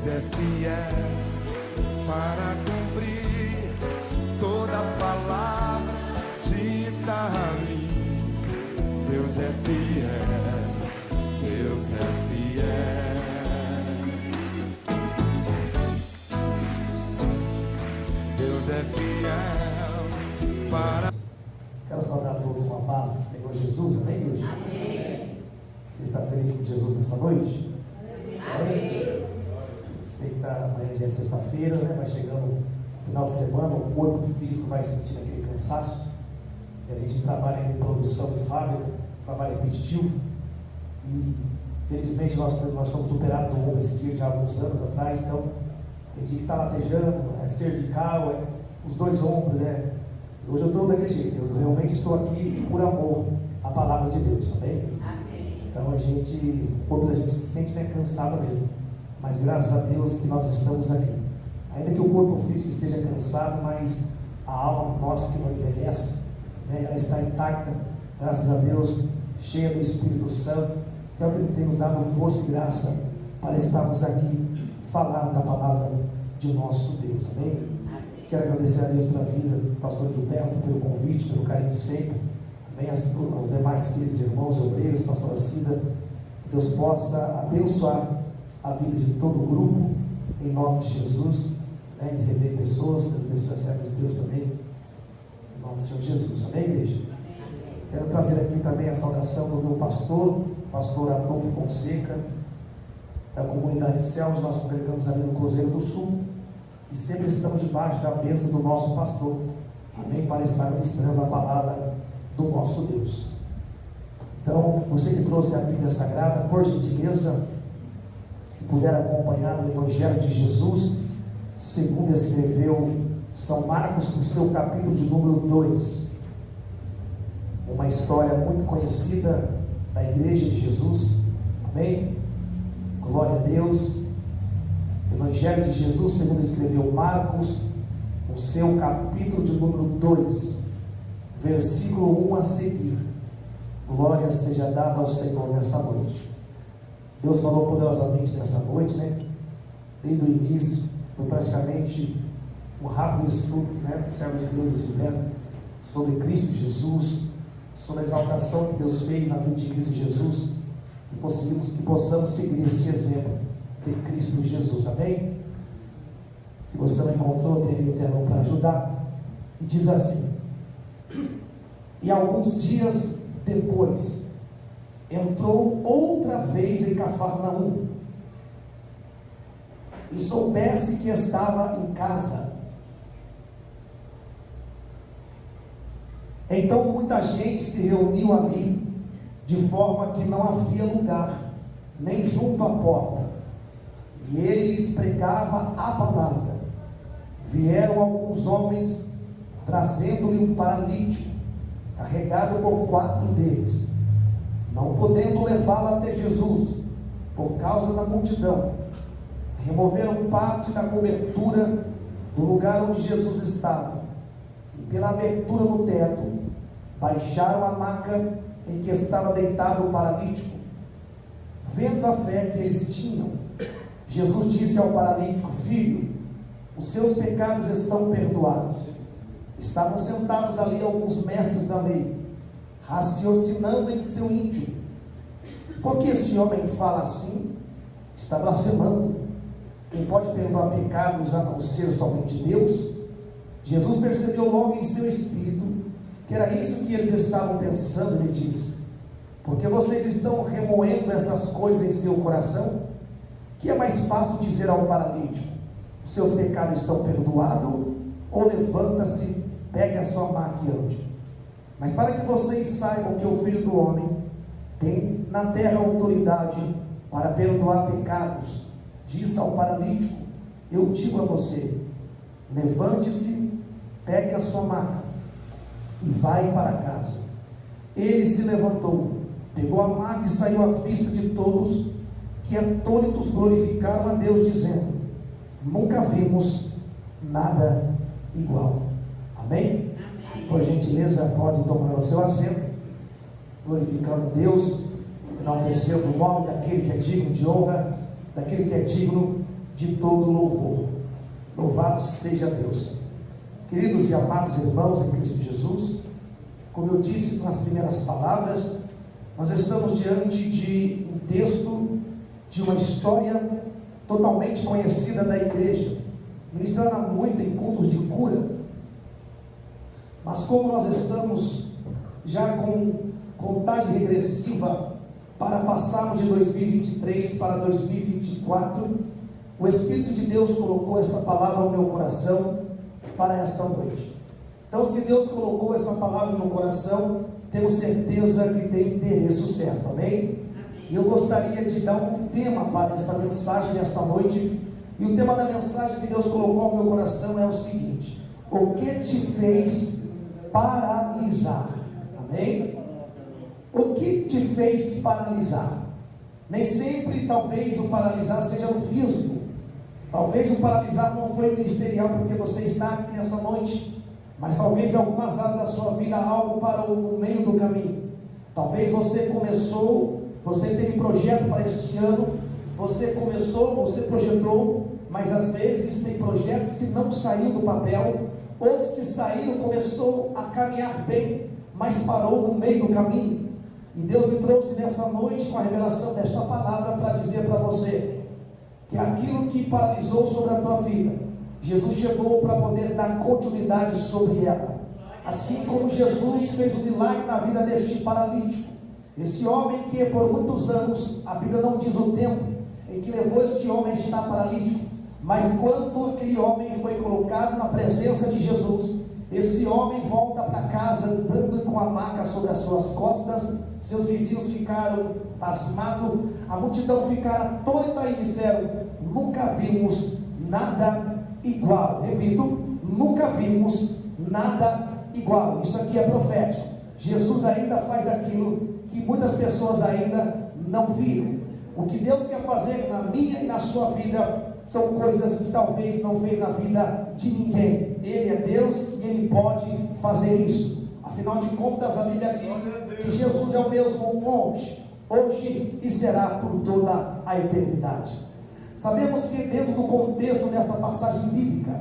é fiel para cumprir toda palavra dita a mim. Deus é fiel, Deus é fiel. Sim, Deus é fiel para... Quero saudar a todos com a paz do Senhor Jesus, amém, igreja? Amém. Você está feliz com Jesus nessa noite? Amém. Sei que amanhã já é sexta-feira, né? Vai chegando no final de semana, o corpo físico vai sentindo aquele cansaço. E a gente trabalha em produção de fábrica, trabalho repetitivo. E felizmente nós somos operados do ombro esquerdo há alguns anos atrás. Então, tem dia que está latejando, é cervical, é os dois ombros, né? Hoje eu estou daquele jeito, eu realmente estou aqui por amor à palavra de Deus, amém? Amém. Então o corpo da gente se sente, né, cansado mesmo, mas graças a Deus que nós estamos aqui. Ainda que o corpo físico esteja cansado, mas a alma nossa que não envelhece, né, ela está intacta, graças a Deus, cheia do Espírito Santo, que é o que tem nos dado força e graça para estarmos aqui falando da palavra de nosso Deus, amém? Quero agradecer a Deus pela vida do pastor Gilberto, pelo convite, pelo carinho de sempre. Também aos demais queridos irmãos obreiros, pastora Cida. Que Deus possa abençoar a vida de todo o grupo, em nome de Jesus, né, e rever pessoas, que as pessoas servem de Deus também, em nome do Senhor Jesus. Amém, igreja? Amém. Quero trazer aqui também a saudação do meu pastor Adolfo Fonseca, da comunidade Céu, onde nós congregamos ali no Cruzeiro do Sul. E sempre estamos debaixo da bênção do nosso pastor, amém, para estar ministrando a palavra do nosso Deus. Então, você que trouxe a Bíblia Sagrada, por gentileza, se puder acompanhar o Evangelho de Jesus, segundo escreveu São Marcos, no seu capítulo de número 2, uma história muito conhecida da Igreja de Jesus, amém? Glória a Deus. Evangelho de Jesus, segundo escreveu Marcos, no seu capítulo de número 2, versículo 1 a seguir. Glória seja dada ao Senhor nessa noite. Deus falou poderosamente nessa noite, né? Desde o início, foi praticamente um rápido estudo, né? Servo de Deus Gilberto, sobre Cristo Jesus, sobre a exaltação que Deus fez na vida de Cristo Jesus, que possamos seguir este exemplo de Cristo Jesus, amém? Se você não encontrou, tem o telão para ajudar. E diz assim: e alguns dias depois entrou outra vez em Cafarnaum, e soubesse que estava em casa. Então muita gente se reuniu ali, de forma que não havia lugar, nem junto à porta. E ele lhes pregava a palavra. Vieram alguns homens, trazendo-lhe um paralítico, carregado por 4 deles. Não podendo levá-lo até Jesus, por causa da multidão, removeram parte da cobertura do lugar onde Jesus estava, e pela abertura no teto, baixaram a maca em que estava deitado o paralítico. Vendo a fé que eles tinham, Jesus disse ao paralítico: filho, os seus pecados estão perdoados. Estavam sentados ali alguns mestres da lei, raciocinando em seu íntimo: por que esse homem fala assim? Está blasfemando. Quem pode perdoar pecados a não ser somente Deus? Jesus percebeu logo em seu espírito que era isso que eles estavam pensando, e lhe disse: porque vocês estão remoendo essas coisas em seu coração? Que é mais fácil dizer ao paralítico: os seus pecados estão perdoados, ou levanta-se, pegue a sua maca e ande. Mas para que vocês saibam que o Filho do Homem tem na terra autoridade para perdoar pecados, disse ao paralítico: eu digo a você, levante-se, pegue a sua maca e vai para casa. Ele se levantou, pegou a maca e saiu à vista de todos, que atônitos glorificaram a Deus, dizendo: nunca vimos nada igual. Amém? Amém. Por gentileza, pode tomar o seu assento, glorificando Deus, enaltecendo o nome daquele que é digno de honra, daquele que é digno de todo louvor. Louvado seja Deus. Queridos e amados irmãos em Cristo Jesus, como eu disse nas primeiras palavras, nós estamos diante de um texto, de uma história totalmente conhecida da igreja, ministrada muito em cultos de cura. Mas como nós estamos já com contagem regressiva para passarmos de 2023 para 2024, o Espírito de Deus colocou esta palavra no meu coração para esta noite. Então, se Deus colocou esta palavra no meu coração, tenho certeza que tem endereço certo, amém? E eu gostaria de dar um tema para esta mensagem nesta noite, e o tema da mensagem que Deus colocou no meu coração é o seguinte: o que te fez paralisar? Amém? O que te fez paralisar? Nem sempre, talvez, o paralisar seja no físico. Talvez o paralisar não foi ministerial porque você está aqui nessa noite, mas talvez em algumas áreas da sua vida algo parou no meio do caminho. Talvez você teve projeto para este ano, você projetou, mas às vezes tem projetos que não saíram do papel, outros que saíram, começou a caminhar bem, mas parou no meio do caminho. E Deus me trouxe nessa noite com a revelação desta palavra para dizer para você que aquilo que paralisou sobre a tua vida, Jesus chegou para poder dar continuidade sobre ela. Assim como Jesus fez um milagre na vida deste paralítico, esse homem que por muitos anos, a Bíblia não diz o tempo em que levou este homem a estar paralítico, mas quando aquele homem foi colocado na presença de Jesus, esse homem volta para casa andando com a maca sobre as suas costas. Seus vizinhos ficaram pasmados, a multidão ficaram atônita e disseram: nunca vimos nada igual. Repito, nunca vimos nada igual. Isso aqui é profético. Jesus ainda faz aquilo que muitas pessoas ainda não viram. O que Deus quer fazer na minha e na sua vida são coisas que talvez não fez na vida de ninguém. Ele é Deus e Ele pode fazer isso. Afinal de contas, a Bíblia diz que Jesus é o mesmo hoje e será por toda a eternidade. Sabemos que dentro do contexto dessa passagem bíblica,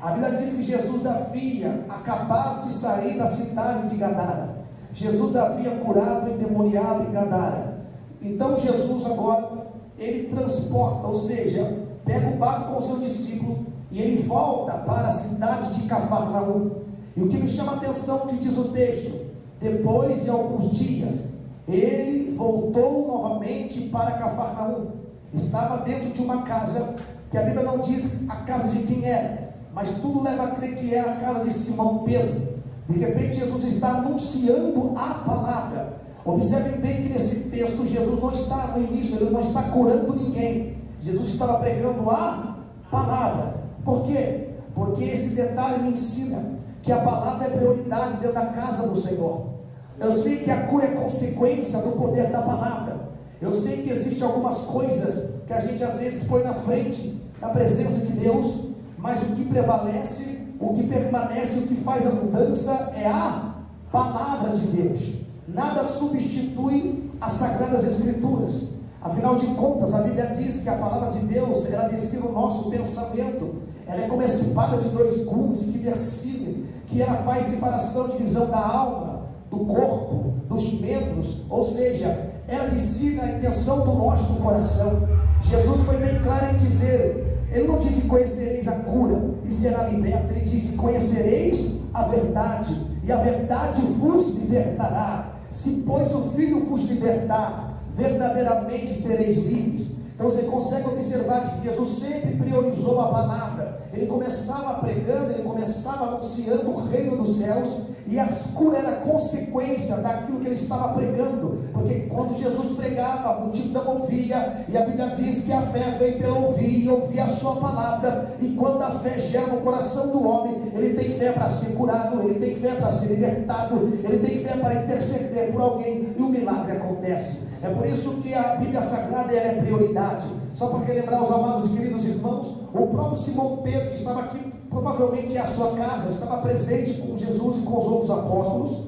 a Bíblia diz que Jesus havia acabado de sair da cidade de Gadara. Jesus havia curado o endemoniado em Gadara. Então Jesus agora, ele transporta, ou seja, pega o barco com seus discípulos e ele volta para a cidade de Cafarnaum. E o que me chama a atenção, que diz o texto: depois de alguns dias, ele voltou novamente para Cafarnaum. Estava dentro de uma casa, que a Bíblia não diz a casa de quem era, mas tudo leva a crer que é a casa de Simão Pedro. De repente Jesus está anunciando a palavra. Observem bem que nesse texto Jesus não está no início, ele não está curando ninguém. Jesus estava pregando a palavra. Por quê? Porque esse detalhe me ensina que a palavra é prioridade dentro da casa do Senhor. Eu sei que a cura é consequência do poder da palavra. Eu sei que existem algumas coisas que a gente às vezes põe na frente da presença de Deus, mas o que prevalece, o que permanece, o que faz a mudança é a palavra de Deus. Nada substitui as Sagradas Escrituras. Afinal de contas, a Bíblia diz que a palavra de Deus, ela desce no nosso pensamento. Ela é como a espada de dois gumes que decide, que ela faz separação, divisão da alma, do corpo, dos membros, ou seja, ela decide a intenção do nosso coração. Jesus foi bem claro em dizer, ele não disse conhecereis a cura e será liberto, ele disse conhecereis a verdade e a verdade vos libertará. Se pois o Filho vos libertar, verdadeiramente sereis livres. Então você consegue observar que Jesus sempre priorizou a palavra. Ele começava pregando, ele começava anunciando o reino dos céus, e a cura era consequência daquilo que ele estava pregando, porque quando Jesus pregava, a multidão ouvia, e a Bíblia diz que a fé vem pelo ouvir, e ouvir a sua palavra, e quando a fé gera no coração do homem, ele tem fé para ser curado, ele tem fé para ser libertado, ele tem fé para interceder por alguém, e o milagre acontece. É por isso que a Bíblia Sagrada ela é prioridade. Só para relembrar os amados e queridos irmãos, o próprio Simão Pedro, que estava aqui, provavelmente em sua casa, estava presente com Jesus e com os outros apóstolos.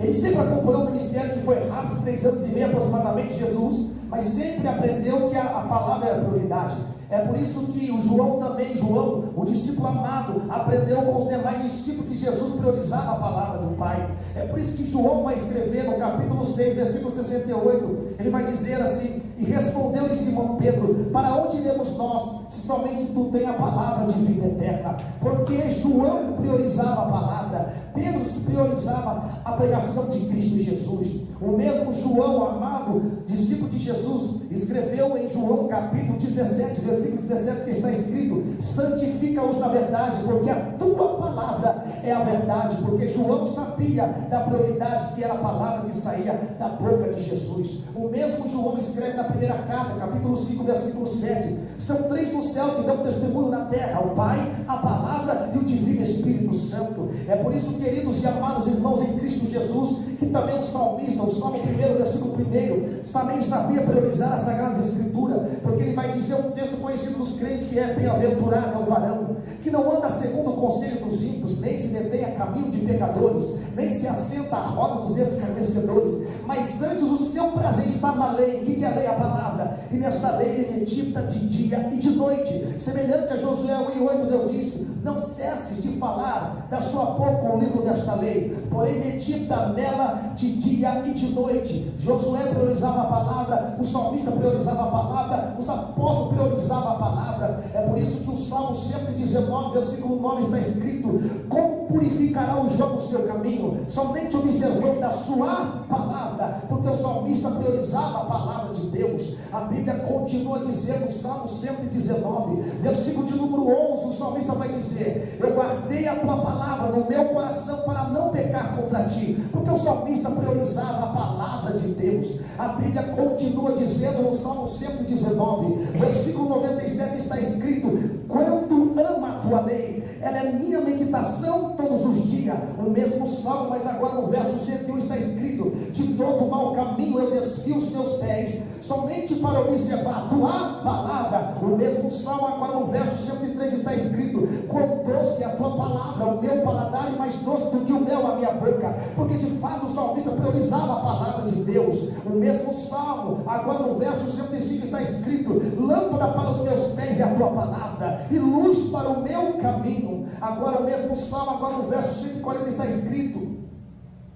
Ele sempre acompanhou o ministério, que foi rápido, 3 anos e meio aproximadamente, Jesus, mas sempre aprendeu que a palavra era prioridade. É por isso que o João também, o discípulo amado, aprendeu com os demais discípulos que Jesus priorizava a palavra do Pai. É por isso que João vai escrever no capítulo 6, versículo 68, ele vai dizer assim: e respondeu-lhe Simão Pedro: para onde iremos nós, se somente tu tens a palavra de vida eterna? Porque João priorizava a palavra, Pedro priorizava a pregação de Cristo Jesus. O mesmo João, amado discípulo de Jesus, escreveu em João capítulo 17, versículo 17, que está escrito: santifica-os na verdade, porque a tua palavra é a verdade. Porque João sabia da prioridade que era a palavra que saía da boca de Jesus. O mesmo João escreve na primeira carta, capítulo 5, versículo 7: são três no céu que dão testemunho na terra: o Pai, a palavra e o divino Espírito Santo. É por isso, queridos e amados irmãos em Cristo Jesus, que também o salmista, o Salmo 1, versículo 1, também sabia priorizar as Sagradas Escrituras, porque ele vai dizer um texto conhecido dos crentes, que é: bem-aventurado é o varão que não anda segundo o conselho dos ímpios, nem se detém a caminho de pecadores, nem se assenta à roda dos escarnecedores, mas antes o seu prazer está na lei. O que é a lei? A palavra. E nesta lei ele medita de dia e de noite. Semelhante a Josué 1:8, Deus disse: não cesse de falar da sua boca o livro desta lei, porém medita nela de dia e de noite. Josué priorizava a palavra, o salmista priorizava a palavra, os apóstolos priorizavam a palavra. É por isso que o Salmo 119, versículo 9 está escrito: como purificará o jovem o seu caminho? Somente observando a sua palavra. Porque o salmista priorizava a palavra de Deus. A Bíblia continua dizendo, no Salmo 119, versículo de número 11, o salmista vai dizer: eu guardei a tua palavra no meu coração para não pecar contra ti. Porque o salmista priorizava a palavra de Deus. A Bíblia continua dizendo no Salmo 119, versículo 97, está escrito: quanto amo a tua lei, ela é minha meditação todos os dias. O mesmo salmo, mas agora no verso 101 está escrito: de todo mau caminho eu desvio os meus pés, somente para observar a tua palavra. O mesmo salmo, agora no verso 103 está escrito: quão doce é a tua palavra, o meu paladar, e mais doce do que o mel a minha boca. Porque de fato o salmista priorizava a palavra de Deus. O mesmo salmo, agora no verso 105 está escrito: lâmpada para os meus pés é a tua palavra, e luz para o meu caminho. Agora o mesmo salmo, agora no verso 140 está escrito: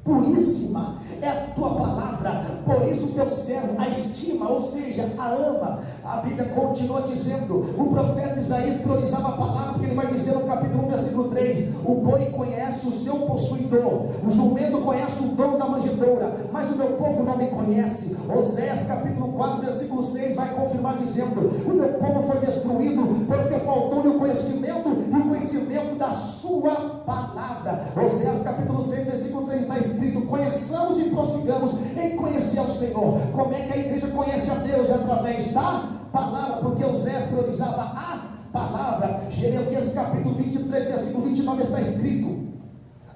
puríssima é a tua palavra, por isso teu servo a estima, ou seja, a ama. A Bíblia continua dizendo, o profeta Isaías priorizava a palavra, porque ele vai dizer no capítulo 1, versículo 3: o boi conhece o seu possuidor, o jumento conhece o dono da manjedoura, mas o meu povo não me conhece. Oséias capítulo 4, versículo 6 vai confirmar dizendo: o meu povo foi destruído porque faltou-lhe o conhecimento, e o conhecimento da sua palavra. Oséias capítulo 6, versículo 3 está escrito: conheçamos e prossigamos em conhecer ao Senhor. Como é que a igreja conhece a Deus? É através da palavra, porque Oséias priorizava a palavra. Jeremias capítulo 23, versículo 29 está escrito: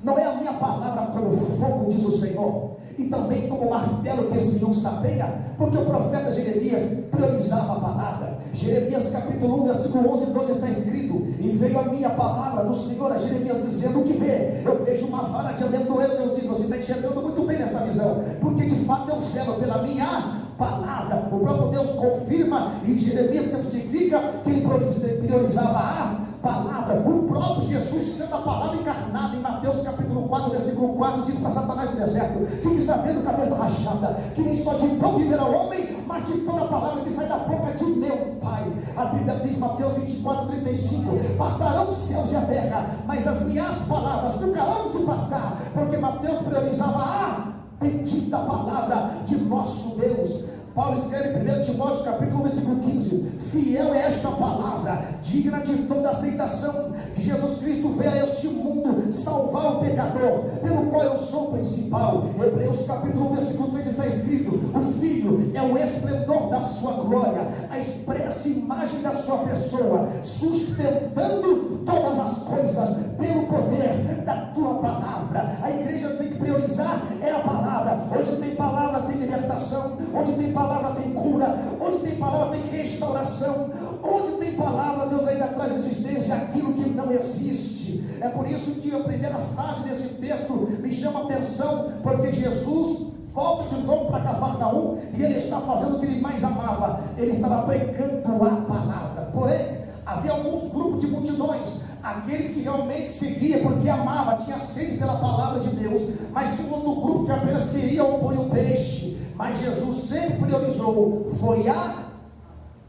não é a minha palavra como fogo, diz o Senhor, e também como martelo que esmiuça sapeia? Porque o profeta Jeremias priorizava a palavra. Jeremias capítulo 1, versículo 11 e 12 está escrito: e veio a minha palavra do Senhor a Jeremias dizendo: o que vê? Eu vejo uma vara de amendoeiro. Deus diz: você está enxergando muito bem nesta visão, porque de fato eu zelo pela minha palavra. O próprio Deus confirma, e Jeremias testifica que ele priorizava a palavra. O próprio Jesus, sendo a palavra encarnada, em Mateus capítulo 4, versículo 4, diz para Satanás no deserto: fique sabendo, cabeça rachada, que nem só de pão viverá o homem, mas de toda a palavra que sai da boca de meu Pai. A Bíblia diz, Mateus 24, 35: passarão os céus e a terra, mas as minhas palavras nunca hão de passar. Porque Mateus priorizava a bendita palavra de nosso Deus. Paulo escreve em 1 Timóteo capítulo 1, versículo 15: fiel é esta palavra, digna de toda aceitação, que Jesus Cristo veio a este mundo salvar o pecador, pelo qual eu sou o principal. Hebreus capítulo 1, versículo 3 está escrito: o Filho é o esplendor da sua glória, a expressa imagem da sua pessoa, sustentando todas as coisas pelo poder da tua palavra. A igreja tem que priorizar é a palavra. Onde tem palavra tem libertação, onde tem palavra tem cura, onde tem palavra tem restauração, onde tem palavra Deus ainda traz existência aquilo que não existe. É por isso que a primeira frase desse texto me chama a atenção, porque Jesus volta de novo para Cafarnaum e ele está fazendo o que ele mais amava: ele estava pregando a palavra. Porém, havia alguns grupos de multidões, aqueles que realmente seguiam porque amava, tinha sede pela palavra de Deus, mas tinha outro grupo que apenas queria o pão e o peixe. Mas Jesus sempre priorizou, foi a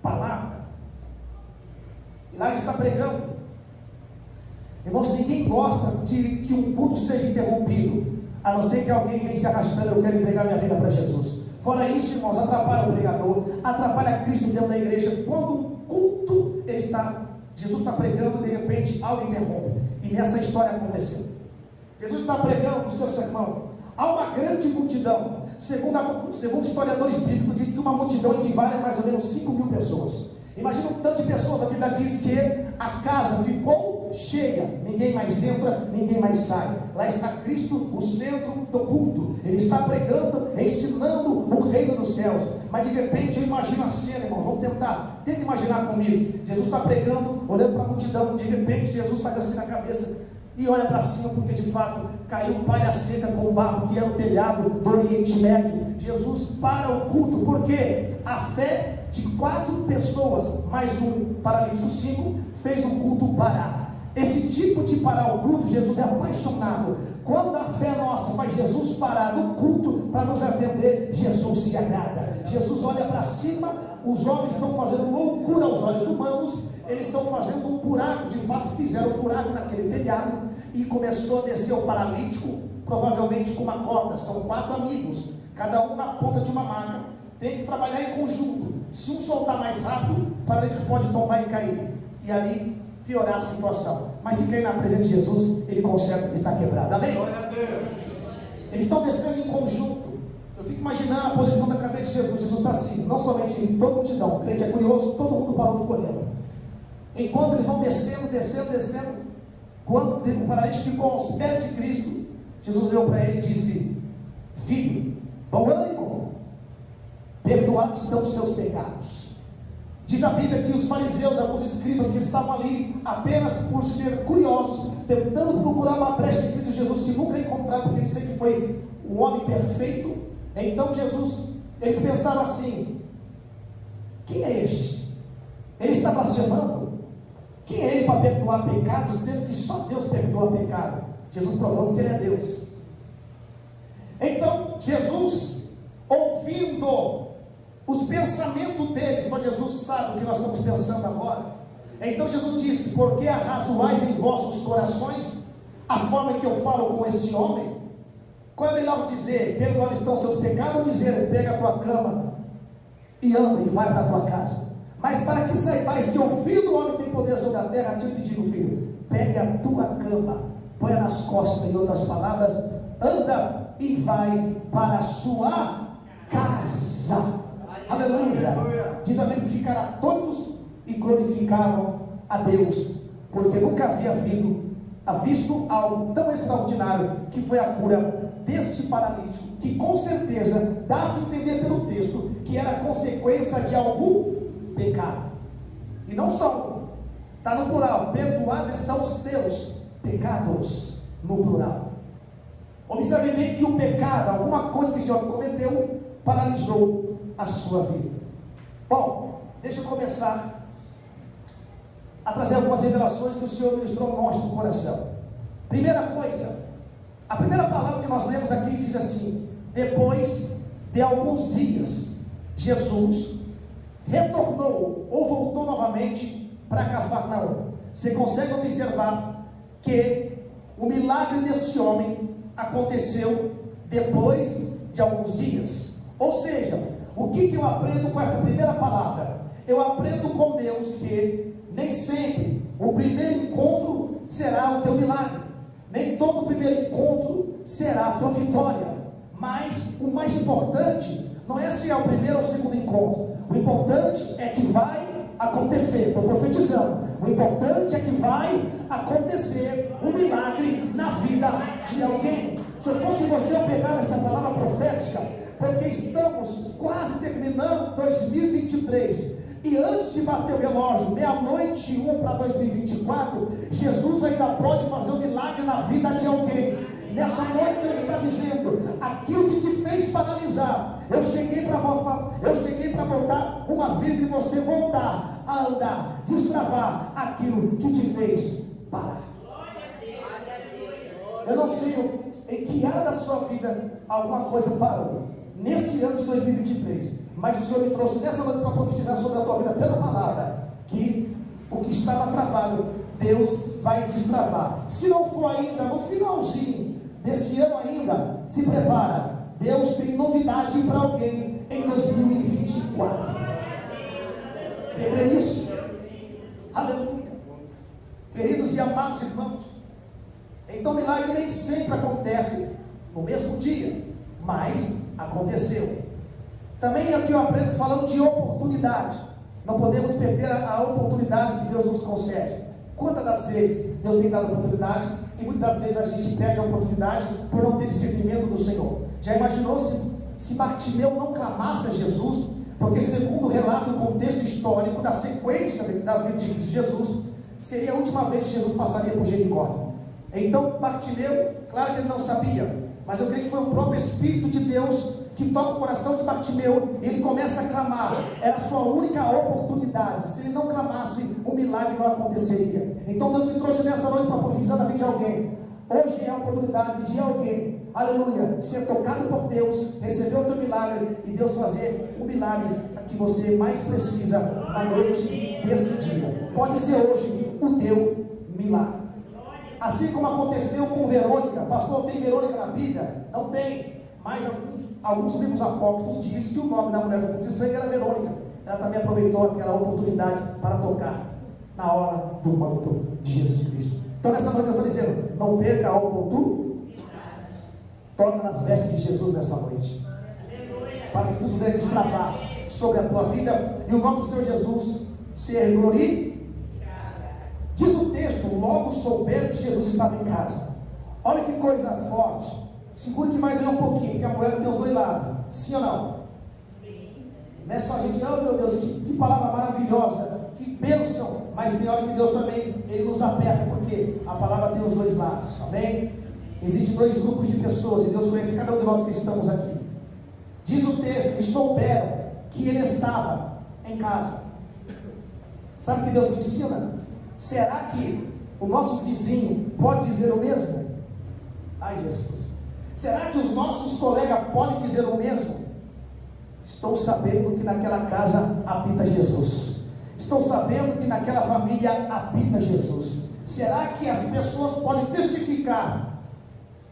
palavra. E lá ele está pregando. Irmãos, ninguém gosta de que um culto seja interrompido, a não ser que alguém venha se arrastando: eu quero entregar minha vida para Jesus. Fora isso, irmãos, atrapalha o pregador, atrapalha Cristo dentro da igreja. Quando um culto, Jesus está pregando, de repente algo interrompe. E nessa história aconteceu. Jesus está pregando o seu sermão, há uma grande multidão. Segundo historiadores bíblicos, diz que uma multidão equivale a mais ou menos 5.000 pessoas. Imagina um tanto de pessoas. A Bíblia diz que a casa ficou cheia, ninguém mais entra, ninguém mais sai. Lá está Cristo, o centro do culto. Ele está pregando, ensinando o reino dos céus. Mas de repente eu imagino a cena, irmão. Vamos tenta imaginar comigo. Jesus está pregando, olhando para a multidão. De repente Jesus faz assim na cabeça e olha para cima, porque de fato caiu palha seca com o barro que era o telhado do Oriente Médio. Jesus para o culto, porque a fé de 4 pessoas mais um paralítico 5 fez o culto parar. Esse tipo de parar o culto, Jesus é apaixonado. Quando a fé nossa faz Jesus parar no culto para nos atender, Jesus se agrada. Jesus olha para cima. Os homens estão fazendo loucura aos olhos humanos. Eles estão fazendo um buraco. De fato fizeram um buraco naquele telhado, e começou a descer o paralítico, provavelmente com uma corda. São 4 amigos, cada um na ponta de uma maca. Tem que trabalhar em conjunto. Se um soltar mais rápido, o paralítico pode tombar e cair, e ali piorar a situação. Mas se cair na presença de Jesus, ele conserta o que está quebrado. Amém? Glória a Deus. Eles estão descendo em conjunto. Eu fico imaginando a posição da cabeça de Jesus. Jesus está assim, não somente em toda a multidão. O crente é curioso, todo mundo parou e ficou olhando. Enquanto eles vão descendo, quando o paralítico ficou aos pés de Cristo, Jesus olhou para ele e disse: filho, bom ânimo, perdoados estão os seus pecados. Diz a Bíblia que os fariseus, alguns escribas que estavam ali apenas por ser curiosos, tentando procurar uma brecha em Cristo Jesus, que nunca encontraram, porque ele sempre foi um homem perfeito. Então eles pensaram assim: quem é este? Ele está blasfemando? Quem é ele para perdoar pecado, sendo que só Deus perdoa pecado? Jesus provando que ele é Deus. Então Jesus, ouvindo os pensamentos deles, só Jesus sabe o que nós estamos pensando agora. Então Jesus disse: por que arrazoais em vossos corações a forma que eu falo com esse homem? Qual é melhor dizer, perdoados estão seus pecados, ou dizer, pega a tua cama e anda e vai para a tua casa? Mas para que saibais que o Filho do Homem tem poder sobre a terra, eu te digo, filho, pegue a tua cama, põe nas costas. Em outras palavras, anda e vai para a sua casa. Aleluia. Diz a Bíblia que ficaram atônitos e glorificaram a Deus, porque nunca havia visto algo tão extraordinário, que foi a cura deste paralítico, que com certeza dá-se a entender pelo texto que era consequência de algum pecado. E não só, está no plural, perdoados estão os seus pecados, no plural. Observe bem que o pecado, alguma coisa que o Senhor cometeu, paralisou a sua vida. Bom, deixa eu começar a trazer algumas revelações que o Senhor ministrou no nosso coração. Primeira coisa, a primeira palavra que nós lemos aqui diz assim: depois de alguns dias, Jesus retornou ou voltou novamente para Cafarnaum. Você consegue observar que o milagre desse homem aconteceu depois de alguns dias. Ou seja, o que eu aprendo com esta primeira palavra? Eu aprendo com Deus que nem sempre o primeiro encontro será o teu milagre, nem todo primeiro encontro será a tua vitória. Mas o mais importante não é se é o primeiro ou o segundo encontro. O importante é que vai acontecer. Estou profetizando. O importante é que vai acontecer um milagre na vida de alguém. Se eu fosse você, eu pegava essa palavra profética, porque estamos quase terminando 2023. E antes de bater o relógio, 00:01 para 2024, Jesus ainda pode fazer um milagre na vida de alguém. Nessa noite Deus está dizendo: aquilo que te fez paralisar. Eu cheguei para botar uma vírgula e você voltar a andar, destravar aquilo que te fez parar. Eu não sei em que área da sua vida alguma coisa parou nesse ano de 2023, mas o Senhor me trouxe nessa noite para profetizar sobre a tua vida pela palavra, que o que estava travado, Deus vai destravar. Se não for ainda no finalzinho desse ano ainda, se prepara, Deus tem novidade para alguém em 2024. Você crê nisso? Aleluia. Queridos e amados irmãos, então milagre nem sempre acontece no mesmo dia, mas aconteceu. Também aqui eu aprendo falando de oportunidade. Não podemos perder a oportunidade que Deus nos concede. Quantas das vezes Deus tem dado oportunidade e muitas das vezes a gente perde a oportunidade por não ter discernimento do Senhor. Já imaginou se Bartimeu não clamasse a Jesus? Porque segundo o relato, o contexto histórico da sequência da vida de Jesus, seria a última vez que Jesus passaria por Jericó. Então Bartimeu, claro que ele não sabia, mas eu creio que foi o próprio Espírito de Deus que toca o coração de Bartimeu, e ele começa a clamar. Era a sua única oportunidade. Se ele não clamasse, o milagre não aconteceria. Então Deus me trouxe nessa noite para profetizar na vida de alguém. Hoje é a oportunidade de alguém, aleluia, ser tocado por Deus, receber o teu milagre e Deus fazer o milagre que você mais precisa na noite desse dia. Pode ser hoje o teu milagre. Assim como aconteceu com Verônica. Pastor, tem Verônica na Bíblia? Não tem. Mas alguns livros apócrifos dizem que o nome da mulher do fluxo de sangue era Verônica. Ela também aproveitou aquela oportunidade para tocar na hora do manto de Jesus Cristo. Então nessa noite eu estou dizendo, não perca a oportunidade. Toque nas vestes de Jesus nessa noite, para que tudo venha destravar sobre a tua vida e o nome do Senhor Jesus ser glorificado. Diz o texto, logo souberam que Jesus estava em casa. Olha que coisa forte. Segura que vai doer um pouquinho, porque a moeda tem os dois lados. Sim ou não? Não é só a gente, oh meu Deus, que palavra maravilhosa, que bênção. Mas tem hora que Deus também, Ele nos aperta, porque a palavra tem os dois lados, amém? Existem dois grupos de pessoas, e Deus conhece cada um de nós que estamos aqui. Diz o texto, que souberam que Ele estava em casa. Sabe o que Deus me ensina? Será que o nosso vizinho pode dizer o mesmo? Ai Jesus, será que os nossos colegas podem dizer o mesmo? Estou sabendo que naquela casa habita Jesus. Estou sabendo que naquela família habita Jesus. Será que as pessoas podem testificar?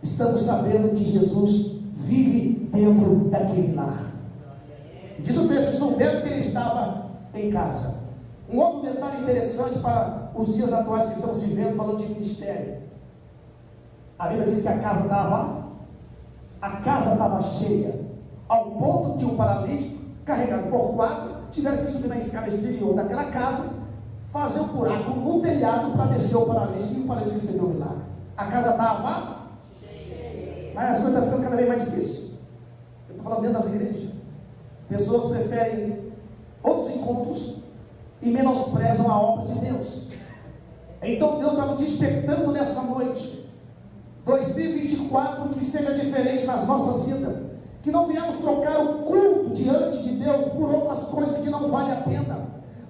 Estamos sabendo que Jesus vive dentro daquele lar. E diz o texto, souberam que Ele estava em casa. Um outro detalhe interessante para os dias atuais que estamos vivendo, falando de ministério. A Bíblia diz que a casa estava cheia, ao ponto que um paralítico, carregado por 4, tiveram que subir na escada exterior daquela casa, fazer um buraco no telhado para descer o paralítico, e o paralítico recebeu o milagre. A casa estava cheia, mas as coisas estão ficando cada vez mais difíceis. Eu estou falando dentro das igrejas. As pessoas preferem outros encontros e menosprezam a obra de Deus. Então Deus está nos despertando nessa noite. 2024 que seja diferente nas nossas vidas, que não venhamos trocar o culto diante de Deus por outras coisas que não valem a pena.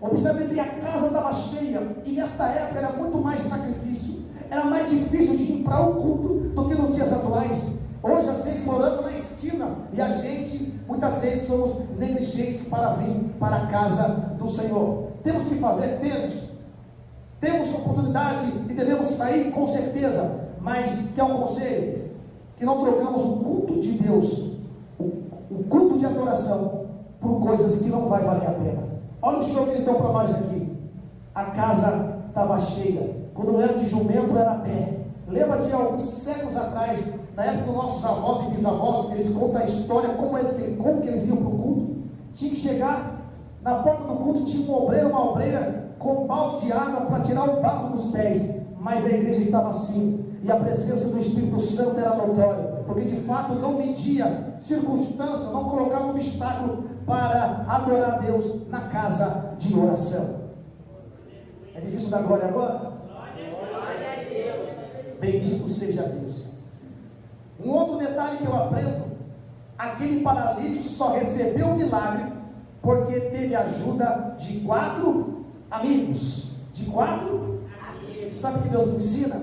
Observe que a casa estava cheia, e nesta época era muito mais sacrifício, era mais difícil de ir para o culto do que nos dias atuais. Hoje às vezes moramos na esquina, e a gente muitas vezes somos negligentes para vir para a casa do Senhor. Temos que fazer? Temos oportunidade e devemos sair com certeza, mas que é um conselho, que não trocamos o culto de Deus, o culto de adoração, por coisas que não vai valer a pena. Olha o show que eles dão para nós aqui. A casa estava cheia, quando não era de jumento era a pé. Lembra de alguns séculos atrás, na época dos nossos avós e bisavós, eles contam a história, como que eles iam para o culto. Tinha que chegar na porta do culto, tinha um obreiro, uma obreira com um balde de água para tirar o barro dos pés, mas a igreja estava assim, e a presença do Espírito Santo era notória, porque de fato não media circunstância, não colocava um obstáculo para adorar a Deus na casa de oração. É difícil dar glória agora? Glória a Deus. Bendito seja Deus. Um outro detalhe que eu aprendo aquele paralítico só recebeu o milagre porque teve ajuda de 4 amigos. De 4 amigos. Sabe o que Deus me ensina?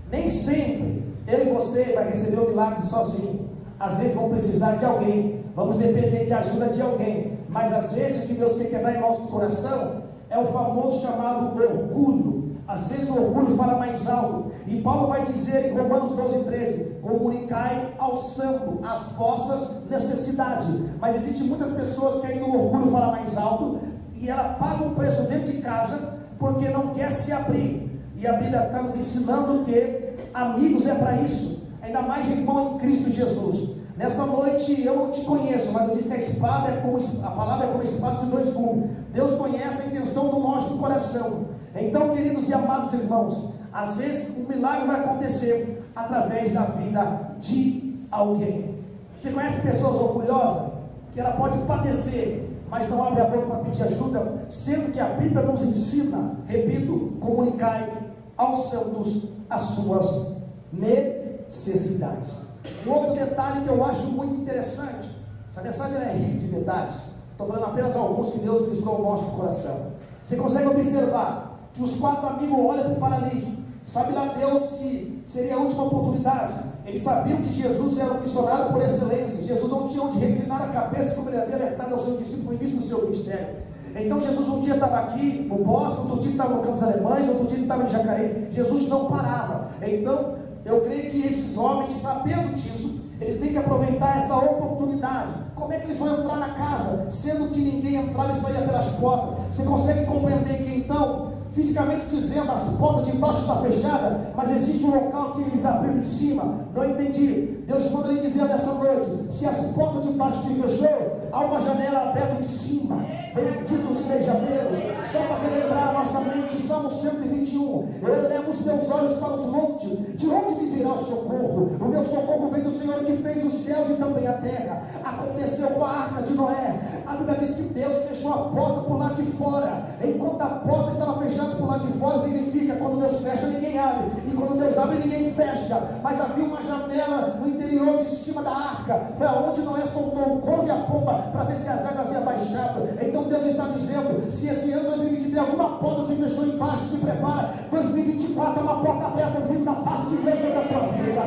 Nem sempre eu e você vai receber o milagre sozinho. Às vezes vamos precisar de alguém, vamos depender de ajuda de alguém. Mas às vezes o que Deus quer quebrar em nosso coração é o famoso chamado orgulho. Às vezes o orgulho fala mais alto. E Paulo vai dizer em Romanos 12:13: comunicai ao santo as vossas necessidades. Mas existem muitas pessoas que ainda o orgulho fala mais alto, e ela paga um preço dentro de casa porque não quer se abrir. E a Bíblia está nos ensinando que amigos é para isso, ainda mais irmão em Cristo Jesus. Nessa noite eu não te conheço, mas eu disse que a palavra é como espada de 2 gumes. Deus conhece a intenção do nosso coração. Então, queridos e amados irmãos, às vezes o milagre vai acontecer através da vida de alguém. Você conhece pessoas orgulhosas? Que ela pode padecer, mas não abre a boca para pedir ajuda, sendo que a Bíblia nos ensina, repito, comunicai aos santos as suas necessidades. Um outro detalhe que eu acho muito interessante, essa mensagem é rica de detalhes, estou falando apenas alguns que Deus ministrou ao nosso coração. Você consegue observar que os 4 amigos olham para o paralítico, sabe lá Deus se seria a última oportunidade. Eles sabiam que Jesus era um missionário por excelência. Jesus não tinha onde reclinar a cabeça, como ele havia alertado ao seu discípulo no início do seu ministério. Então Jesus um dia estava aqui no bosque, outro dia estava no Campos Alemães, outro dia ele estava em Jacareí. Jesus não parava. Então eu creio que esses homens, sabendo disso, eles têm que aproveitar essa oportunidade. Como é que eles vão entrar na casa, sendo que ninguém entrava e saía pelas portas? Você consegue compreender que então, fisicamente dizendo, as portas de embaixo estão fechadas, mas existe um local que eles abriram em cima? Não entendi. Deus manda lhe dizer nessa noite: se as portas de embaixo se fechou, há uma janela aberta em cima. Bendito seja Deus. Só para relembrar a nossa mente, Salmo 121: eu elevo os meus olhos para os montes, de onde me virá o socorro? O meu socorro vem do Senhor que fez os céus e também a terra. Aconteceu com a arca de Noé. A Bíblia diz que Deus fechou a porta por lá de fora. Enquanto a porta estava fechada por lá de fora, significa quando Deus fecha, ninguém abre, e quando Deus abre, ninguém fecha. Mas havia uma janela no interior de cima da arca, foi aonde Noé soltou o corvo e a pomba para ver se as águas iam baixado. Então Deus está dizendo: se esse ano 2023 alguma porta se fechou embaixo, se prepara. 2024 é uma porta aberta vindo da parte de Deus sobre a tua vida.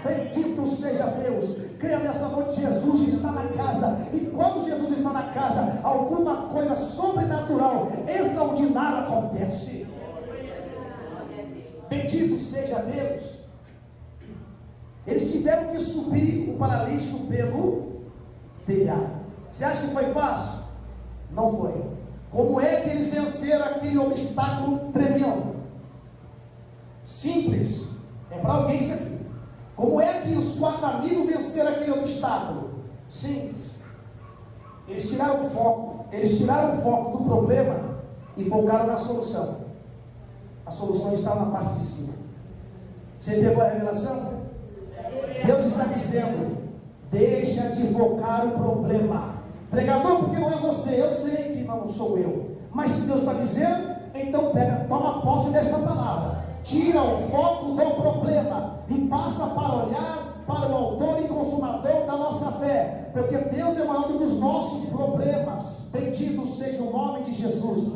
Bendito seja Deus. Creia nessa noite, Jesus está na casa. E quando Jesus está na casa, alguma coisa sobrenatural, extraordinária acontece. Bendito seja Deus. Eles tiveram que subir o paralítico pelo telhado. Você acha que foi fácil? Não foi. Como é que eles venceram aquele obstáculo tremendo? Simples. É para alguém isso aqui. Como é que os 4 amigos venceram aquele obstáculo? Simples. Eles tiraram o foco. Eles tiraram o foco do problema e focaram na solução. A solução está na parte de cima. Você pegou a revelação? Deus está dizendo: deixa de focar o problema. Pregador, porque não é você. Eu sei que não sou eu. Mas se Deus está dizendo, então toma posse desta palavra. Tira o foco do problema e passa para olhar para o autor e consumador da nossa fé. Porque Deus é maior do que os nossos problemas. Bendito seja o nome de Jesus.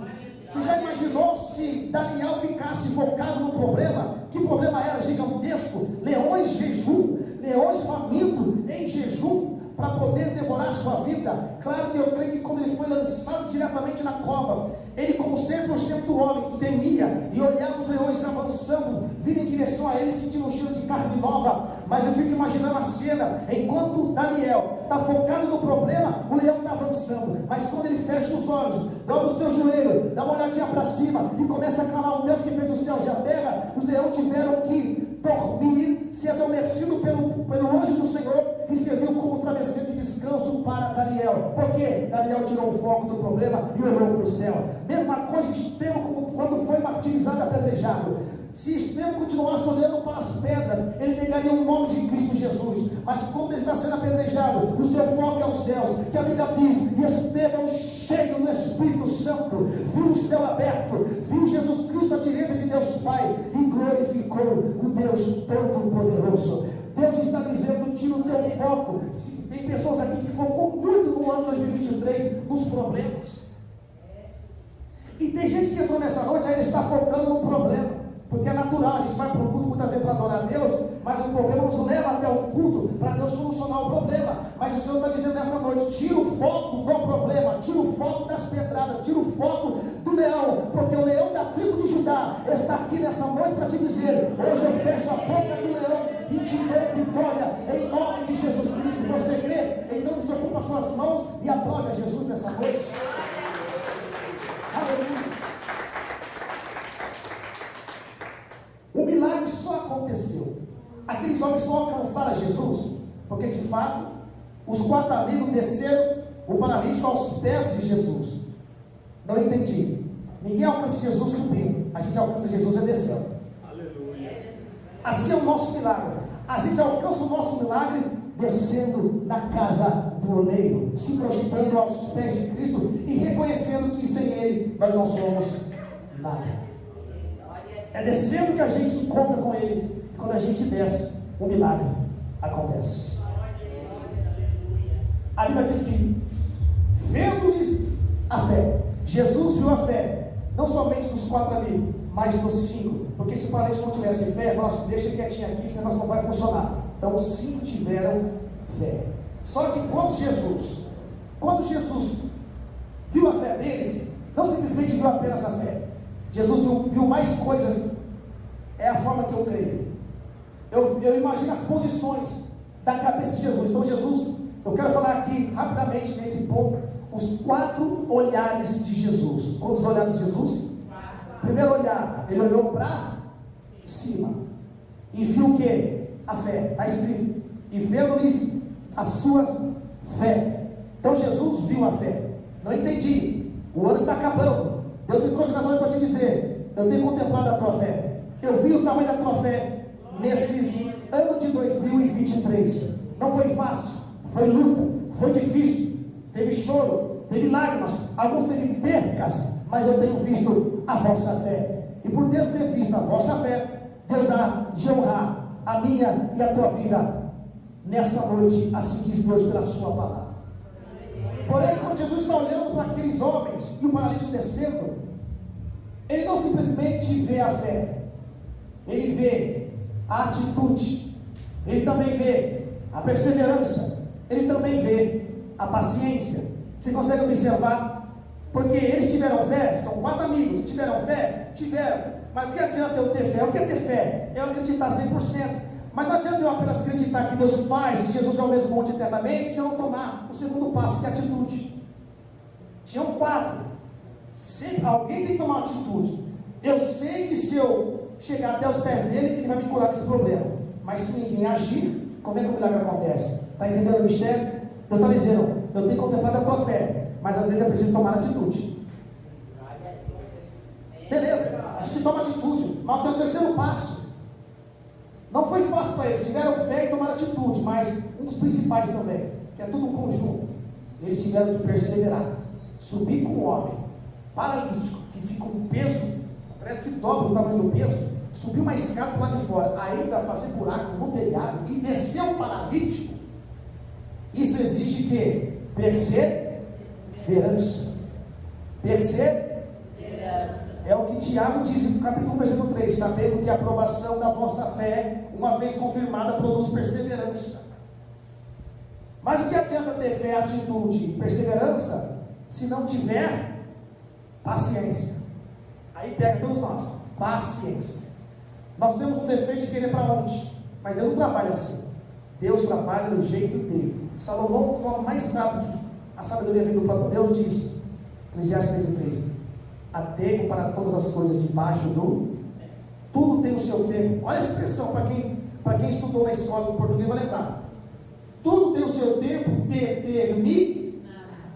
Você já imaginou se Daniel ficasse focado no problema? Que problema era gigantesco? Leões jejum, leões famintos em jejum para poder devorar a sua vida. Claro que eu creio que quando ele foi lançado diretamente na cova, ele, como 100% homem, temia e olhava os leões avançando, vindo em direção a ele, sentindo um cheiro de carne nova. Mas eu fico imaginando a cena, enquanto Daniel está focado no problema, o leão está avançando. Mas quando ele fecha os olhos, dobra o seu joelho, dá uma olhadinha para cima e começa a clamar o Deus que fez os céus e a terra, os leões tiveram que dormir, ser adormecido pelo anjo do Senhor, e serviu como travesseiro de descanso para Daniel. Por quê? Daniel tirou o foco do problema e olhou para o céu. Mesma coisa Estevão, quando foi martirizado, apedrejado. Se Estevão continuasse olhando para as pedras, ele negaria o nome de Cristo Jesus. Mas quando ele está sendo apedrejado, o seu foco é os céus, que a Bíblia diz: e Estevão, cheio do Espírito Santo, viu o céu aberto, viu Jesus Cristo à direita de Deus Pai, e glorificou o Deus Todo-Poderoso. Deus está dizendo, tira o teu foco. Tem pessoas aqui que focou muito no ano 2023 nos problemas. E tem gente que entrou nessa noite, ainda está focando no problema. Porque é natural, a gente vai para o culto muitas vezes para adorar a Deus, mas o problema nos leva até o culto para Deus solucionar o problema. Mas o Senhor está dizendo nessa noite, tira o foco do problema, tira o foco das pedradas, tira o foco do leão, porque o leão da tribo de Judá está aqui nessa noite para te dizer, hoje eu fecho a boca do leão e te dou vitória, em nome de Jesus Cristo. Você crê? Então você ocupa as suas mãos e aplaude a Jesus nessa noite. Aleluia. O milagre só aconteceu. Aqueles homens só alcançaram a Jesus, porque de fato, os 4 amigos desceram o paralítico aos pés de Jesus. Não entendi. Ninguém alcança Jesus subindo, a gente alcança Jesus descendo. Aleluia. Assim é o nosso milagre. A gente alcança o nosso milagre descendo na casa do oleiro, se prostrando aos pés de Cristo e reconhecendo que sem Ele nós não somos nada. É descendo que a gente encontra com Ele. E quando a gente desce, o milagre acontece. A Bíblia diz que, vendo-lhes a fé, Jesus viu a fé, não somente dos 4 amigos, mas dos 5. Porque se o paralítico não tivesse fé, falava assim, deixa quietinho aqui, senão não vai funcionar. Então os 5 tiveram fé. Só que quando Jesus viu a fé deles, não simplesmente viu apenas a fé. Jesus viu mais coisas. É a forma que eu creio. Eu imagino as posições da cabeça de Jesus. Então Jesus, eu quero falar aqui rapidamente nesse ponto, os 4 olhares de Jesus. Quantos olhares de Jesus? Primeiro olhar, ele olhou para cima e viu o que? A fé, está escrito, e vendo-lhes as suas fé. Então Jesus viu a fé. Não entendi, o ano está acabando, Deus me trouxe na noite para te dizer, eu tenho contemplado a tua fé, eu vi o tamanho da tua fé nesses anos de 2023. Não foi fácil, foi luta, foi difícil, teve choro, teve lágrimas, alguns teve percas, mas eu tenho visto a vossa fé, e por Deus ter visto a vossa fé, Deus há de honrar a minha e a tua vida nesta noite, assim diz Deus pela sua palavra. Porém, quando Jesus está olhando para aqueles homens e o paralítico descendo, ele não simplesmente vê a fé, ele vê a atitude, ele também vê a perseverança, ele também vê a paciência. Você consegue observar? Porque eles tiveram fé, são 4 amigos, tiveram fé? Tiveram. Mas o que adianta eu ter fé? O que é ter fé? É eu acreditar 100%. Mas não adianta eu apenas acreditar que Deus faz, que Jesus é o mesmo monte eternamente, se eu não tomar o segundo passo, que é a atitude. Tinham 4. Sempre, alguém tem que tomar uma atitude. Eu sei que se eu chegar até os pés dele, ele vai me curar desse problema. Mas se ninguém agir, como é que o milagre acontece? Está entendendo o mistério? Deus está dizendo, eu tenho contemplado a tua fé, mas às vezes é preciso tomar atitude. Beleza, a gente toma atitude, mas tem o terceiro passo. Não foi fácil para eles, tiveram fé e tomaram atitude, mas um dos principais também, que é tudo um conjunto, eles tiveram que perseverar, subir com o homem paralítico, que fica um peso, parece que dobra o tamanho do peso, subir uma escada para lá de fora, ainda fazer buraco no telhado e descer o paralítico. Isso exige que? Perseverança. Perseverança. É o que Tiago diz no capítulo 3, sabendo que a aprovação da vossa fé, uma vez confirmada, produz perseverança. Mas o que adianta ter fé, atitude e perseverança, se não tiver paciência? Aí pega todos nós, paciência. Nós temos um defeito de querer para onde? Mas Deus não trabalha assim. Deus trabalha do jeito dele. Salomão, o homem mais sábio que a sabedoria vem do próprio Deus, diz, Eclesiastes 3:3, há tempo para todas as coisas debaixo do... Tudo tem o seu tempo. Olha a expressão, para quem estudou na escola do português vai lembrar. Tudo tem o seu tempo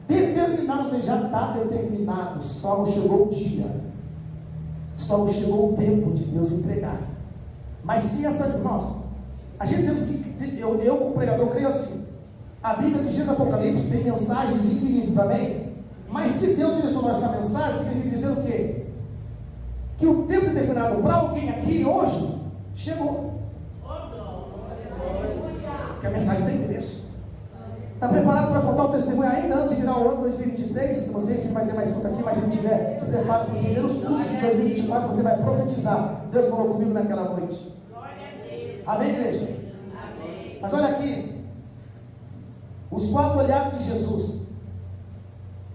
determinado, você já está determinado, só não chegou o dia, só não chegou o tempo de Deus entregar. Mas se essa... Nós, a gente temos que... Eu como pregador, creio assim, a Bíblia de Gênesis e Apocalipse tem mensagens infinitas, amém? Mas se Deus direcionou essa mensagem, significa dizer o quê? Que o tempo determinado para alguém aqui hoje chegou. Porque a mensagem tem endereço. Está preparado para contar o testemunho ainda antes de virar o ano 2023? Não sei se vai ter mais culto aqui, mas se tiver, se prepara para os primeiros cultos de 2024, você vai profetizar. Deus falou comigo naquela noite. Amém, igreja? Amém. Mas olha aqui, os 4 olhares de Jesus.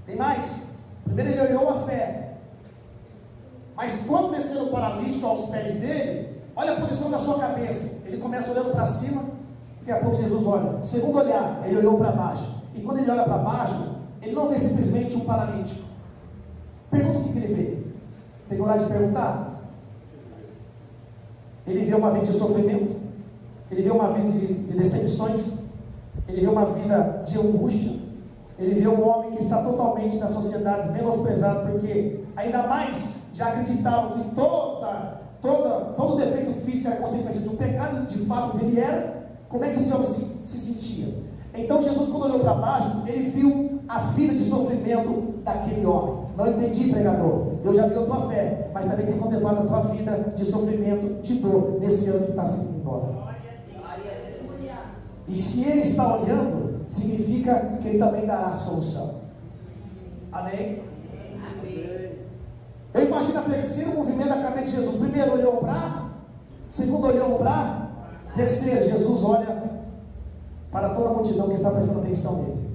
Tem mais? Primeiro ele olhou a fé. Mas quando desceu o paralítico aos pés dele, olha a posição da sua cabeça. Ele começa olhando para cima. Daqui a pouco Jesus olha. Segundo olhar, ele olhou para baixo. E quando ele olha para baixo, ele não vê simplesmente um paralítico. Pergunta o que ele vê. Tem coragem de perguntar? Ele vê uma vida de sofrimento. Ele vê uma vida de decepções. Ele vê uma vida de angústia. Ele vê um homem que está totalmente na sociedade menosprezado, porque ainda mais já acreditavam que todo defeito físico era consequência de um pecado, de fato ele era. Como é que esse homem se sentia? Então Jesus, quando olhou para baixo, ele viu a vida de sofrimento daquele homem. Não entendi, pregador. Deus já viu a tua fé, mas também tem contemplado a tua vida de sofrimento, de dor, nesse ano que está se indo embora. E se ele está olhando, significa que ele também dará a solução. Amém? Amém. Eu imagino o terceiro movimento da cabeça de Jesus. Primeiro olhou para, segundo olhou para, terceiro, Jesus olha para toda a multidão que está prestando atenção nele.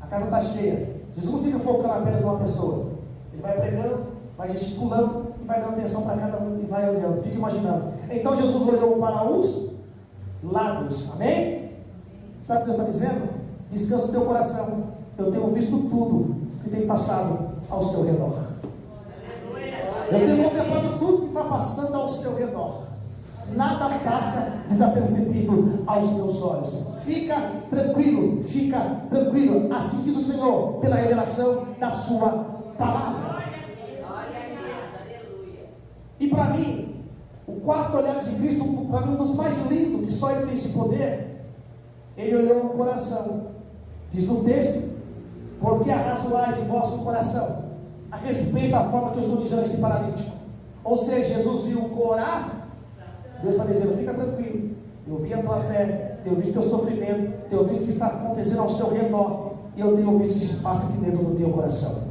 A casa está cheia. Jesus não fica focando apenas numa pessoa. Ele vai pregando, vai gesticulando e vai dando atenção para cada um e vai olhando. Fica imaginando. Então Jesus olhou para os lados. Amém? Sabe o que Deus está dizendo? Descansa o teu coração. Eu tenho visto tudo que tem passado ao seu redor. Eu tenho contemplado tudo que está passando ao seu redor. Nada passa desapercebido aos meus olhos. Fica tranquilo, fica tranquilo. Assim diz o Senhor, pela revelação da sua palavra. E para mim, o quarto olhar de Cristo, para mim um dos mais lindos, que só Ele tem esse poder. Ele olhou o coração. Diz o texto: porque arrazoais em vosso coração a respeito da forma que eu estou dizendo a este paralítico. Ou seja, Jesus viu o corar. Deus está dizendo: fica tranquilo, eu vi a tua fé, tenho visto teu sofrimento, tenho visto o que está acontecendo ao seu redor, e eu tenho visto o que se passa aqui dentro do teu coração.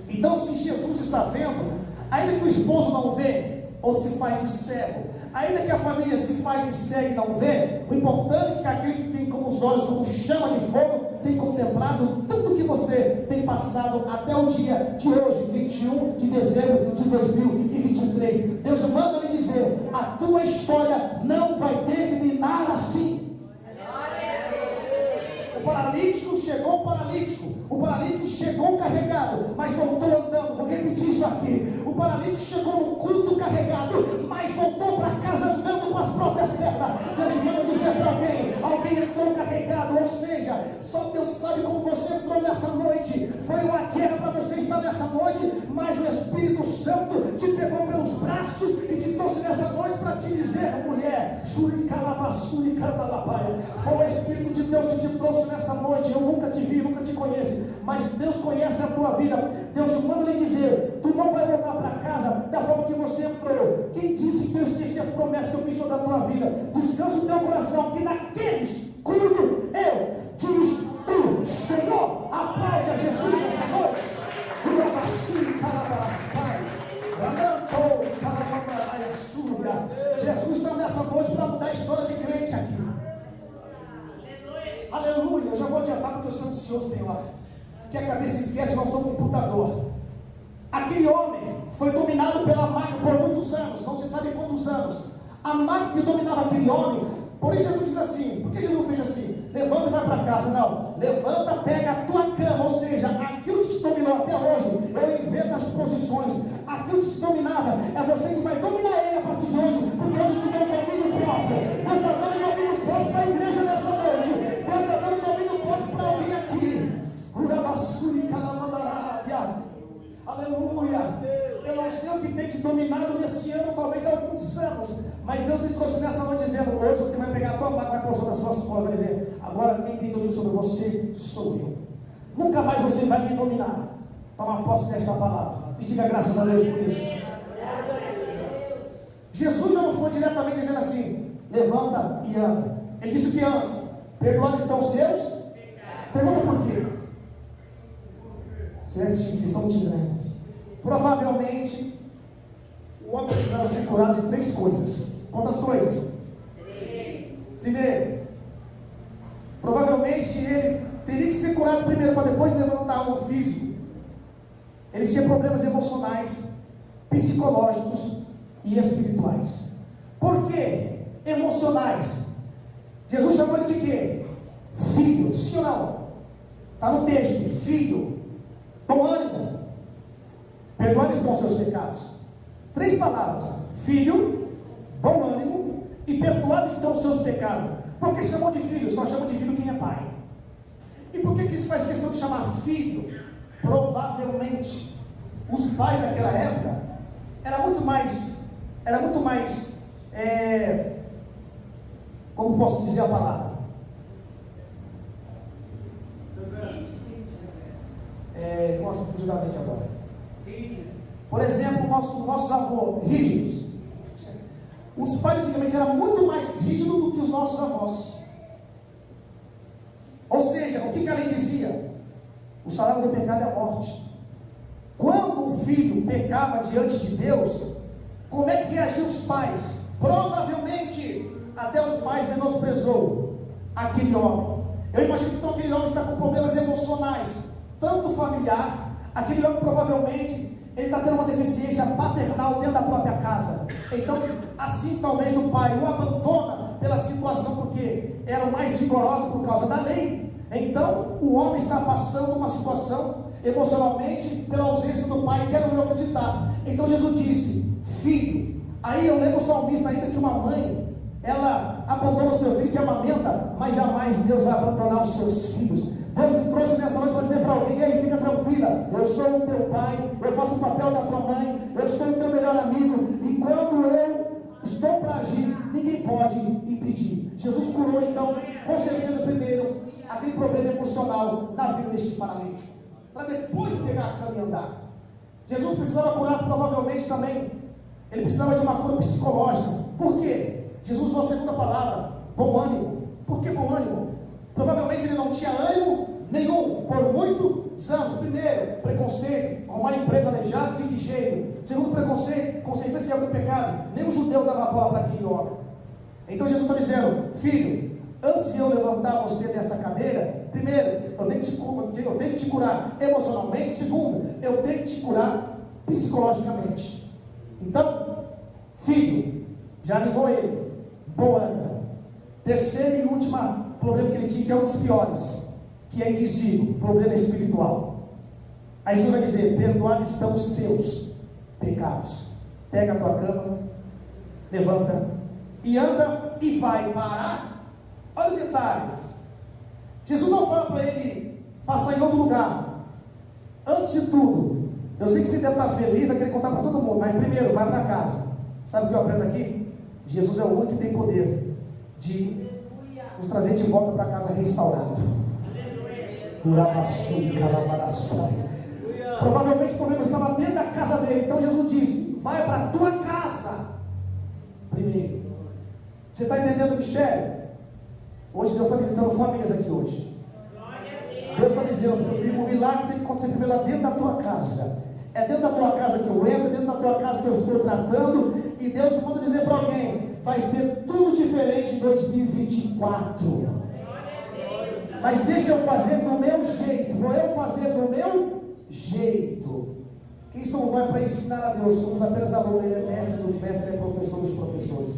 Então, se Jesus está vendo, ainda que o esposo não vê, ou se faz de cego, ainda que a família se faz de cego e não vê, o importante é que aquele que tem como os olhos como chama de fogo, tem contemplado tudo que você tem passado até o dia de hoje, 21 de dezembro de 2023. Deus manda lhe dizer: a tua história não vai terminar assim. O paralítico chegou carregado, mas voltou andando. Vou repetir isso aqui. O paralítico chegou no culto carregado, mas voltou para casa andando com as próprias pernas. Deus manda dizer para alguém entrou carregado, ou seja, só Deus sabe como você entrou nessa noite. Foi uma guerra para você estar nessa noite, mas o Espírito Santo te pegou pelos braços e te trouxe nessa noite para te dizer: mulher, foi o Espírito de Deus que te trouxe nessa noite. Eu nunca te vi, nunca te conheço, mas Deus conhece a tua vida. Deus manda lhe dizer: tu não vai voltar para casa da forma que você entrou. Quem disse que eu esqueci as promessas que eu fiz sobre a tua vida? Descansa o teu coração, que naqueles cuido eu, diz o Senhor. Aplaude a Jesus nessa noite. Jesus está nessa noite para mudar a história de crente aqui. Aleluia. Eu já vou adiantar porque eu sou ansioso, tem hora que a cabeça esquece, não sou um computador. Aquele homem foi dominado pela máquina por muitos anos, não se sabe quantos anos. A máquina que dominava aquele homem. Por isso Jesus diz assim: por que Jesus fez assim? Levanta e vai para casa. Não, levanta, pega a tua cama. Ou seja, aquilo que te dominou até hoje, eu invento as posições. Aquilo que te dominava, é você que vai dominar ele a partir de hoje, porque hoje te deu domínio próprio. Deus está dando domínio próprio para a igreja nessa noite. Deus está dando domínio próprio para alguém aqui. Aleluia. Eu não sei o que tem te dominado nesse ano, talvez há alguns anos, mas Deus me trouxe nessa noite dizendo: hoje você vai pegar a tua mão, vai pousar nas suas costas, vai dizer: agora quem tem domínio sobre você sou eu. Nunca mais você vai me dominar. Toma posse desta palavra e diga graças a Deus por isso. Jesus já não foi diretamente dizendo assim: levanta e anda. Ele disse o que antes? Perdoados estão os seus? Pergunta por quê? Vocês são tímidos. Provavelmente, o homem precisava ser curado de 3 coisas. Quantas coisas? 3. Primeiro, provavelmente ele teria que ser curado primeiro para depois levantar o físico. Ele tinha problemas emocionais, psicológicos e espirituais. Por quê? Emocionais. Jesus chamou ele de quê? Filho, sim ou não? Está no texto, filho, bom ânimo, perdoados estão os seus pecados. 3 palavras: filho, bom ânimo e perdoados estão os seus pecados. Por que chamou de filho? Só chama de filho quem é pai. E por que isso faz questão de chamar filho? Provavelmente os pais daquela época era muito mais como posso dizer a palavra? Posso fugir da mente agora. Por exemplo, nossos avós rígidos. Os pais antigamente eram muito mais rígidos do que os nossos avós. Ou seja, o que a lei dizia? O salário do pecado é a morte. Quando o filho pecava diante de Deus, como é que reagiam os pais? Provavelmente até os pais menosprezou aquele homem. Eu imagino que então aquele homem está com problemas emocionais, tanto familiar. Aquele homem provavelmente ele está tendo uma deficiência paternal dentro da própria casa. Então, assim talvez o pai o abandona pela situação, porque eram mais rigorosos por causa da lei. Então, o homem está passando uma situação emocionalmente pela ausência do pai, quero eu acreditar. Então Jesus disse, filho. Aí eu lembro o salmista ainda que uma mãe, ela abandona o seu filho que amamenta, mas jamais Deus vai abandonar os seus filhos. Deus me trouxe nessa noite para dizer para alguém: ei, fica tranquila, eu sou o teu pai, eu faço o papel da tua mãe, eu sou o teu melhor amigo, e quando eu estou para agir, ninguém pode impedir. Jesus curou então, com certeza, primeiro, aquele problema emocional na vida deste paralítico, para depois pegar a cama e andar. Jesus precisava curar provavelmente também, ele precisava de uma cura psicológica. Por quê? Jesus usou a segunda palavra, bom ânimo. Por que bom ânimo? Provavelmente ele não tinha ânimo nenhum por muitos anos. Primeiro, preconceito, arrumar emprego aleijado, de que jeito? Segundo, preconceito, consequência de algum pecado. Nem um judeu dava bola para aquele homem. Então Jesus está dizendo: filho, antes de eu levantar você dessa cadeira, primeiro, eu tenho que te curar emocionalmente. Segundo, eu tenho que te curar psicologicamente. Então, filho, já animou ele, bom ânimo. Terceiro e último problema que ele tinha, que é um dos piores, que é invisível, problema espiritual. Aí Jesus vai dizer: perdoados estão os seus pecados. Pega a tua cama, levanta e anda e vai parar. Olha o detalhe, Jesus não fala para ele passar em outro lugar. Antes de tudo, eu sei que você deve estar feliz, vai querer contar para todo mundo, mas primeiro, vai para casa. Sabe o que eu aprendo aqui? Jesus é o único que tem poder de nos trazer de volta para casa restaurado. Provavelmente o problema estava dentro da casa dele. Então Jesus disse: vai para a tua casa primeiro. Você está entendendo o mistério? Hoje Deus está visitando famílias aqui hoje. Deus está dizendo: o milagre tem que acontecer primeiro lá dentro da tua casa. É dentro da tua casa que eu entro, é dentro da tua casa que eu estou tratando. E Deus manda dizer para alguém: vai ser tudo diferente em 2024. Mas deixa eu fazer do meu jeito. Vou eu fazer do meu jeito. Quem somos nós para ensinar a Deus? Somos apenas alunos. Ele é mestre dos mestres, ele é professor dos professores.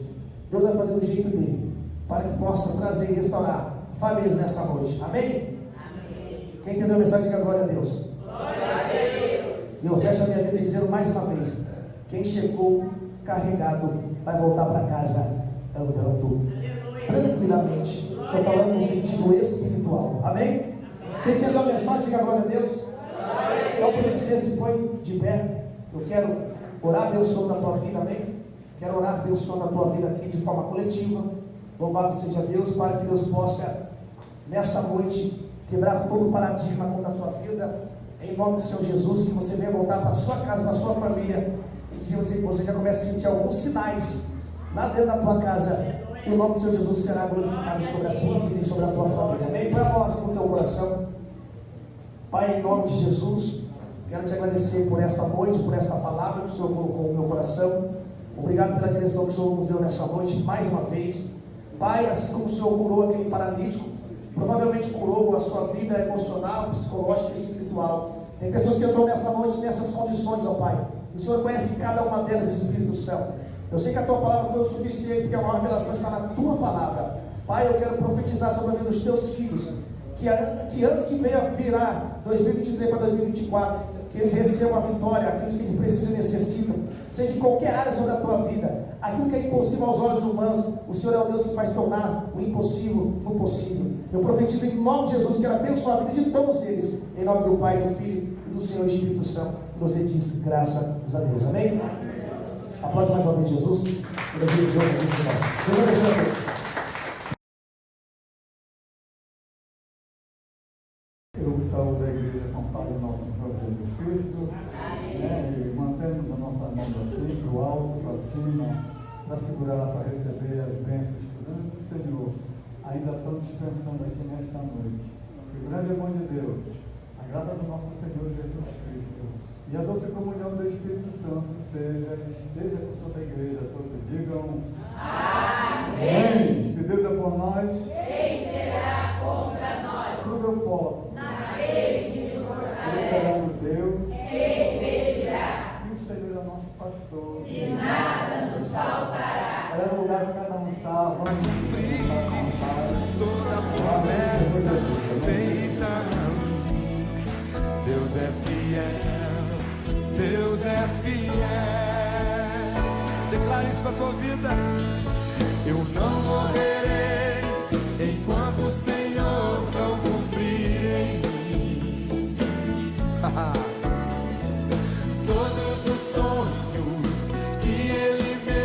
Deus vai fazer do jeito dele, para que possa trazer e restaurar famílias nessa noite. Amém? Amém. Quem entendeu a mensagem, diga glória a Deus. Glória a Deus. E eu fecho a minha Bíblia dizendo mais uma vez: quem chegou carregado vai voltar para casa andando tranquilamente. Estou falando no sentido espiritual. Amém? Você entendeu a mensagem? Diga glória a Deus. Então, por gentileza, se põe de pé. Eu quero orar abençoando a tua vida. Amém? Quero orar abençoando a tua vida aqui de forma coletiva. Louvado seja Deus, para que Deus possa nesta noite quebrar todo o paradigma contra a tua vida, em nome do Senhor Jesus. Que você venha voltar para a sua casa, para a sua família, e que você já comece a sentir alguns sinais lá dentro da tua casa E o nome do Senhor Jesus será glorificado sobre a tua vida e sobre a tua família. Amém? Põe a mão assim no teu coração. Pai, em nome de Jesus, quero te agradecer por esta noite, por esta palavra que o Senhor colocou no meu coração. Obrigado pela direção que o Senhor nos deu nessa noite, mais uma vez. Pai, assim como o Senhor curou aquele paralítico, provavelmente curou a sua vida emocional, psicológica e espiritual. Tem pessoas que entrou nessa noite nessas condições, ó Pai. O Senhor conhece cada uma delas, Espírito Santo. Eu sei que a tua palavra foi o suficiente, porque a maior revelação está na tua palavra. Pai, eu quero profetizar sobre a vida dos teus filhos, que antes que venha virar 2023 para 2024, que eles recebam a vitória, aquilo que eles precisam e necessitam, seja em qualquer área sobre a tua vida. Aquilo que é impossível aos olhos humanos, o Senhor é o Deus que faz tornar o impossível no possível. Eu profetizo em nome de Jesus, quero abençoar a vida de todos eles, em nome do Pai, do Filho e do Senhor Espírito Santo. Você diz graças a Deus, amém? Aplaude mais uma vez Jesus. Deus abençoe. Eu saúdo a igreja com paz em nosso Senhor Jesus Cristo, e mantemos a nossa mão assim, para o alto, para cima, para segurar, para receber as bênçãos que o grande Senhor ainda estão dispensando aqui nesta noite. Que o grande amor de Deus, a graça do nosso Senhor Jesus Cristo e a doce comunhão do Espírito Santo esteja com toda a igreja, todos digam amém. Se Deus é por nós, quem será contra nós? Tudo eu posso naquele que me fortalece. Será no Deus quem impedirá. E o Senhor é nosso pastor e nada nos faltará. É o lugar que cada um está. Vamos toda promessa feita a mim. Deus é fiel, Deus é fiel. Declare isso para a tua vida. Eu não morrerei enquanto o Senhor não cumprir em mim.